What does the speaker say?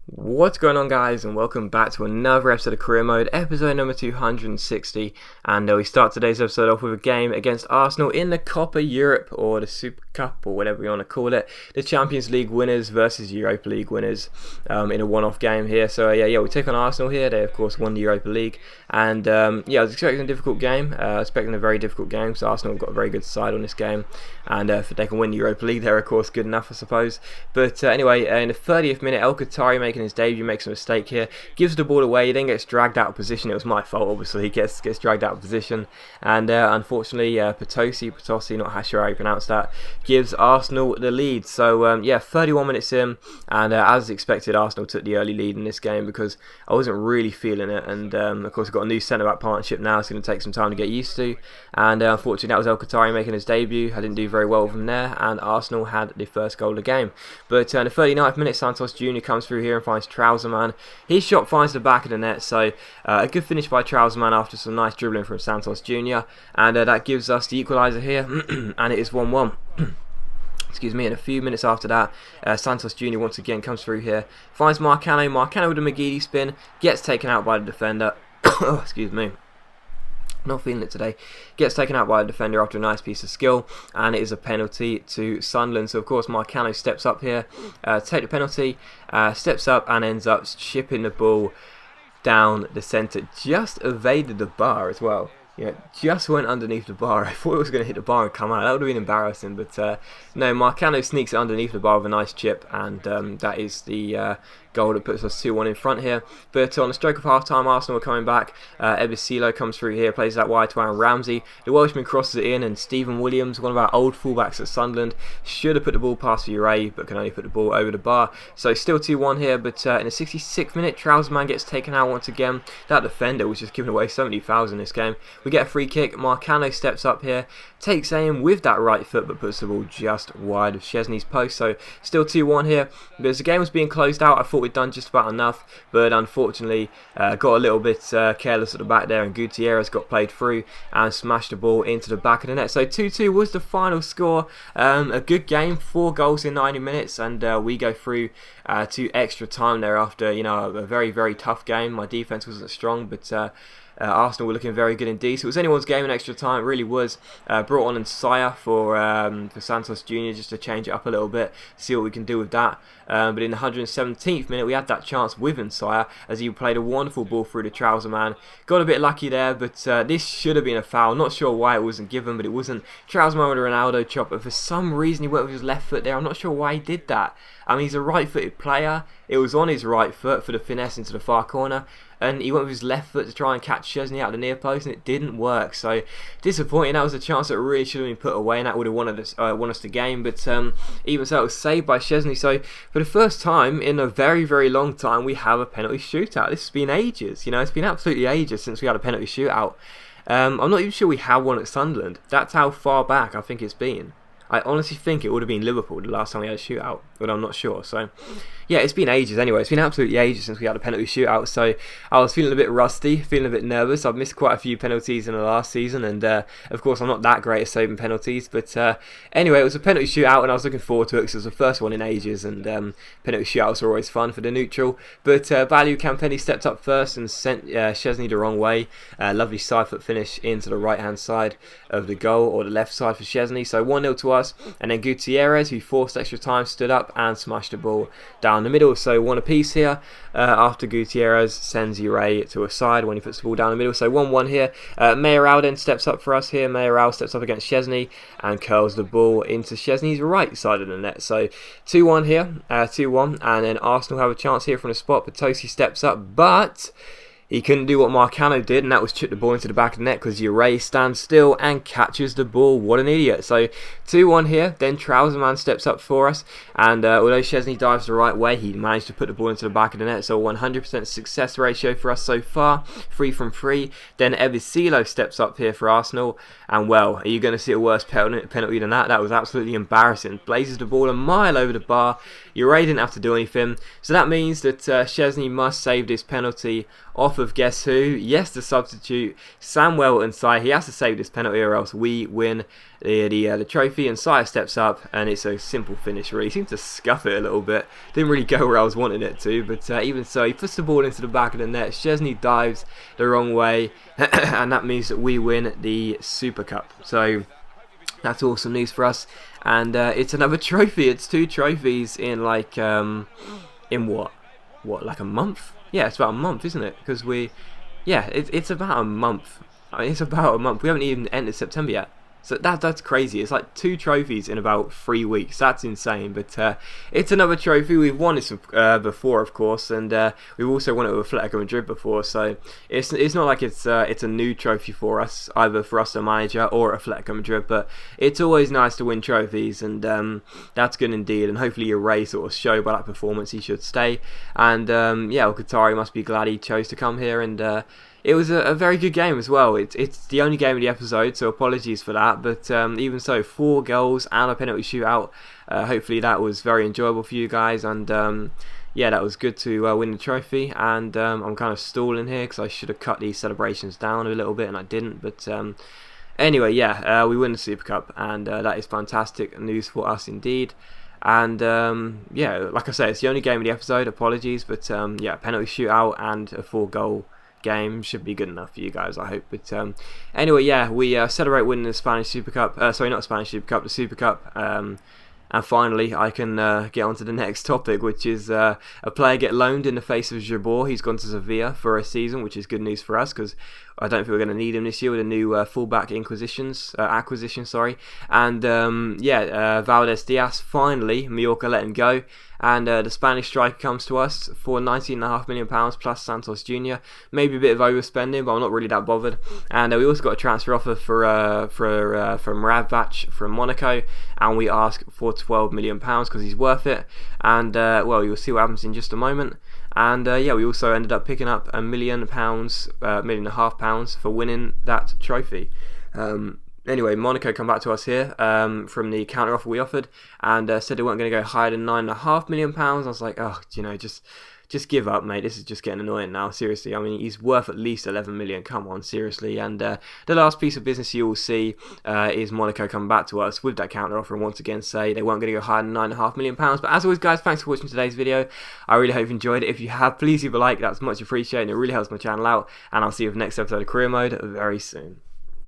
What's going on, guys, and welcome back to another episode of Career Mode, episode number 260, and we start today's episode off with a game against Arsenal in the Copa Europe, or the Super Cup, or whatever you want to call it, the Champions League winners versus Europa League winners, in a one-off game here. So yeah, we take on Arsenal here. They of course won the Europa League, and yeah, I was expecting a difficult game, expecting a very difficult game, so Arsenal have got a very good side on this game, and if they can win the Europa League, they're of course good enough, I suppose. But anyway, in the 30th minute, El Qatari making his debut makes a mistake here, gives the ball away, he then gets dragged out of position. It was my fault, obviously. He gets dragged out of position, and unfortunately Potosi, not sure how you pronounce that, gives Arsenal the lead. So yeah, 31 minutes in, and as expected, Arsenal took the early lead in this game because I wasn't really feeling it, and of course we've got a new centre-back partnership now. It's going to take some time to get used to, and unfortunately that was El Qatari making his debut. I didn't do very well from there, and Arsenal had the first goal of the game. But in the 39th minute, Santos Jr. comes through here and finds Trouserman. His shot finds the back of the net, so a good finish by Trouserman after some nice dribbling from Santos Jr. And that gives us the equaliser here, and it is 1-1. Excuse me. And a few minutes after that, Santos Jr. once again comes through here, finds Marcano with a McGeady spin, gets taken out by the defender. Oh, excuse me. Not feeling it today. Gets taken out by the defender after a nice piece of skill, and it is a penalty to Sunderland. So of course Marcano steps up here, take the penalty, steps up and ends up chipping the ball down the centre. Just evaded the bar as well. Yeah, just went underneath the bar. I thought it was going to hit the bar and come out. That would have been embarrassing, but no, Marcano sneaks it underneath the bar with a nice chip, and that is the goal that puts us 2-1 in front here. But on the stroke of half-time, Arsenal are coming back. Ebisilo comes through here, plays that wide to Aaron Ramsey. The Welshman crosses it in, and Stephen Williams, one of our old fullbacks at Sunderland, should have put the ball past Ure, but can only put the ball over the bar. So still 2-1 here, but in the 66th minute, Trouserman gets taken out once again. That defender was just giving away so many fouls in this game. We get a free kick. Marcano steps up here, takes aim with that right foot, but puts the ball just wide of Szczesny's post. So still 2-1 here. But as the game was being closed out, I thought we'd done just about enough, but unfortunately got a little bit careless at the back there, and Gutierrez got played through and smashed the ball into the back of the net. So 2-2 was the final score. A good game, 4 goals in 90 minutes, and we go through to extra time there after, you know, a very, very tough game. My defense wasn't strong, but Arsenal were looking very good indeed. So it was anyone's game in extra time. It really was. Brought on Nsaya for Santos Jr. just to change it up a little bit, see what we can do with that. But in the 117th minute, we had that chance with Nsaya as he played a wonderful ball through the Trouserman. Got a bit lucky there, but this should have been a foul. Not sure why it wasn't given, but it wasn't. Trouserman with a Ronaldo chop, but for some reason he went with his left foot there. I'm not sure why he did that. I mean, he's a right-footed player. It was on his right foot for the finesse into the far corner, and he went with his left foot to try and catch Szczesny out of the near post, and it didn't work. So disappointing. That was a chance that really should have been put away, and that would have won us the game. But even so, it was saved by Szczesny. So for the first time in a very, very long time, we have a penalty shootout. This has been ages. You know, it's been absolutely ages since we had a penalty shootout. I'm not even sure we had one at Sunderland. That's how far back I think it's been. I honestly think it would have been Liverpool the last time we had a shootout, but I'm not sure. So yeah, it's been ages anyway. It's been absolutely ages since we had a penalty shootout. So I was feeling a bit rusty, feeling a bit nervous. I've missed quite a few penalties in the last season, and of course I'm not that great at saving penalties. But anyway, it was a penalty shootout, and I was looking forward to it because it was the first one in ages, and penalty shootouts are always fun for the neutral. But Value Campenny stepped up first and sent Szczesny the wrong way. Lovely side foot finish into the right hand side of the goal, or the left side for Szczesny. So 1-0 to us, and then Gutierrez, who forced extra time, stood up and smashed the ball down the middle. So 1 apiece here after Gutierrez sends Ure to a side when he puts the ball down the middle. So 1-1 here. Mayoral then steps up for us here. Mayoral steps up against Szczesny and curls the ball into Szczesny's right side of the net. So 2-1 here, 2-1, and then Arsenal have a chance here from the spot. Potosi steps up, but he couldn't do what Marcano did, and that was chip the ball into the back of the net because Ure stands still and catches the ball. What an idiot. So 2-1 here. Then Trouserman steps up for us, and although Szczesny dives the right way, he managed to put the ball into the back of the net. So 100% success ratio for us so far, 3 from 3. Then Ebisilo steps up here for Arsenal, and well, are you going to see a worse penalty than that? That was absolutely embarrassing. Blazes the ball a mile over the bar. Ure didn't have to do anything, so that means that Szczesny must save this penalty off of guess who? Yes, the substitute, Samuel and Sai. He has to save this penalty or else we win the trophy, and Sai steps up, and it's a simple finish really. He seemed to scuff it a little bit. Didn't really go where I was wanting it to, but even so, he puts the ball into the back of the net. Szczesny dives the wrong way, and that means that we win the Super Cup. So that's awesome news for us, and it's another trophy. It's 2 trophies in like in what like a month? Yeah, it's about a month, isn't it? Because it's about a month. I mean, it's about a month. We haven't even entered September yet. So that's crazy. It's like 2 trophies in about 3 weeks. That's insane. But it's another trophy. We've won this before, of course, and we've also won it with Atletico Madrid before. So it's not like it's a new trophy for us, either for us, the manager, or Atletico Madrid. But it's always nice to win trophies, and that's good indeed. And hopefully, Ray sort of show by that performance he should stay. And Qatari must be glad he chose to come here, and it was a very good game as well. It's the only game of the episode, so apologies for that. But even so, 4 goals and a penalty shootout. Hopefully that was very enjoyable for you guys. And that was good to win the trophy. And I'm kind of stalling here because I should have cut these celebrations down a little bit, and I didn't. But anyway, we win the Super Cup, and that is fantastic news for us indeed. And like I say, it's the only game of the episode. Apologies, but penalty shootout and a 4-goal game should be good enough for you guys, I hope. But anyway, we celebrate winning the Spanish Super Cup. Sorry, not Spanish Super Cup, the Super Cup. And finally, I can get on to the next topic, which is a player get loaned in the face of Jabor. He's gone to Sevilla for a season, which is good news for us because I don't think we're going to need him this year with a new fullback acquisition. And Valdez Diaz, finally, Mallorca let him go. And the Spanish striker comes to us for £19.5 million plus Santos Jr. Maybe a bit of overspending, but I'm not really that bothered. And we also got a transfer offer from Radvac from Monaco, and we ask for £12 million because he's worth it. And you'll see what happens in just a moment. And we also ended up picking up £1 million, £1.5 million for winning that trophy. Anyway, Monaco come back to us here from the counter offer we offered, and said they weren't going to go higher than £9.5 million. I was like, just give up, mate. This is just getting annoying now. Seriously, I mean, he's worth at least 11 million. Come on, seriously. And the last piece of business you will see is Monaco come back to us with that counter offer and once again say they weren't going to go higher than £9.5 million. But as always, guys, thanks for watching today's video. I really hope you enjoyed it. If you have, please leave a like. That's much appreciated. It really helps my channel out. And I'll see you for the next episode of Career Mode very soon.